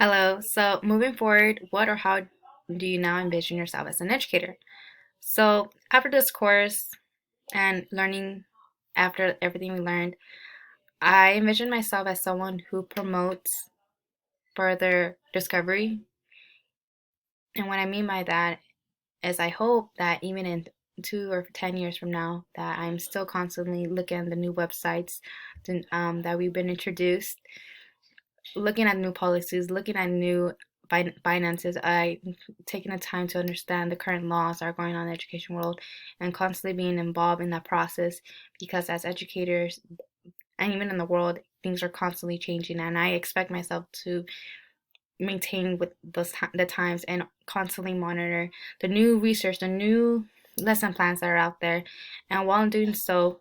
Hello. So, moving forward, what or how do you now envision yourself as an educator? So, after this course and learning after everything we learned, I envision myself as someone who promotes further discovery. And what I mean by that is I hope that even in 2 or 10 years from now, that I'm still constantly looking at the new websites that we've been introduced, looking at new policies, looking at new finances. I taking the time to understand the current laws that are going on in the education world and constantly being involved in that process because as educators and even in the world, things are constantly changing, and I expect myself to maintain with the times and constantly monitor the new research, the new lesson plans that are out there, and while doing so,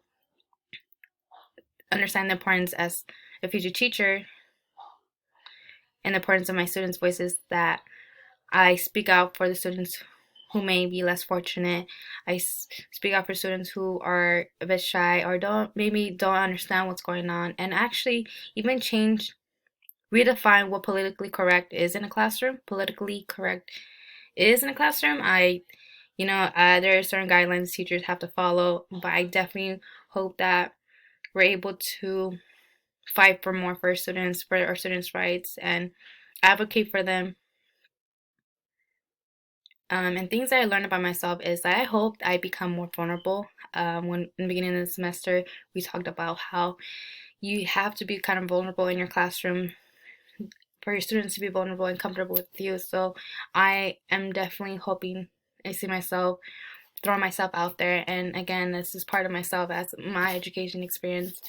understand the importance as a future teacher and the importance of my students' voices, that I speak out for the students who may be less fortunate. I speak out for students who are a bit shy or don't understand what's going on, and actually even redefine what politically correct is in a classroom. Politically correct is in a classroom. There are certain guidelines teachers have to follow, but I definitely hope that we're able to fight for more for students, for our students' rights, and advocate for them. And things that I learned about myself is that I hope I become more vulnerable. When in the beginning of the semester, we talked about how you have to be kind of vulnerable in your classroom for your students to be vulnerable and comfortable with you. So I am definitely hoping I see myself throwing myself out there. And again, this is part of myself as my education experience.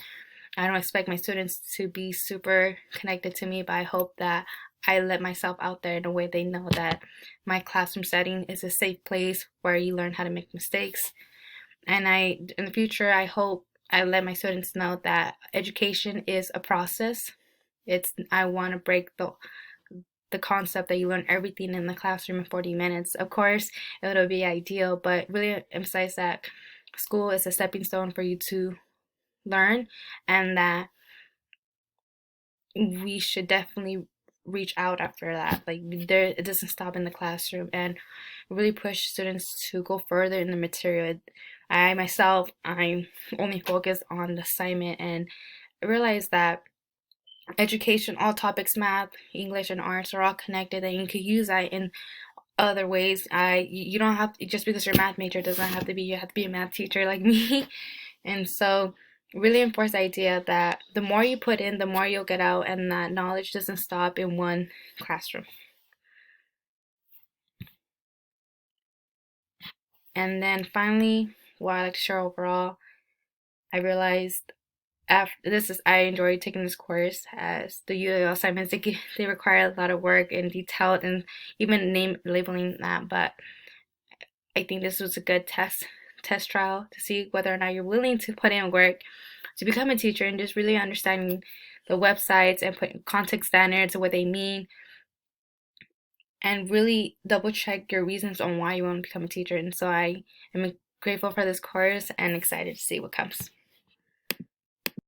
I don't expect my students to be super connected to me, but I hope that I let myself out there in a way they know that my classroom setting is a safe place where you learn how to make mistakes. And in the future, I hope I let my students know that education is a process. I want to break the concept that you learn everything in the classroom in 40 minutes. Of course, it'll be ideal, but really emphasize that school is a stepping stone for you to learn, and that we should definitely reach out after that. Like there, it doesn't stop in the classroom, and really push students to go further in the material. I myself, I'm only focused on the assignment, and I realize that education, all topics, math, English, and arts are all connected, and you could use that in other ways. You don't have just because you're a math major doesn't have to be you have to be a math teacher like me. And so really enforce the idea that the more you put in, the more you'll get out, and that knowledge doesn't stop in one classroom. And then finally, what I like to share overall, I realized after this is I enjoyed taking this course as the UAL assignments they require a lot of work and detailed and even name labeling that, but I think this was a good test trial to see whether or not you're willing to put in work to become a teacher, and just really understanding the websites and putting context standards and what they mean, and really double check your reasons on why you want to become a teacher. And so I am grateful for this course and excited to see what comes.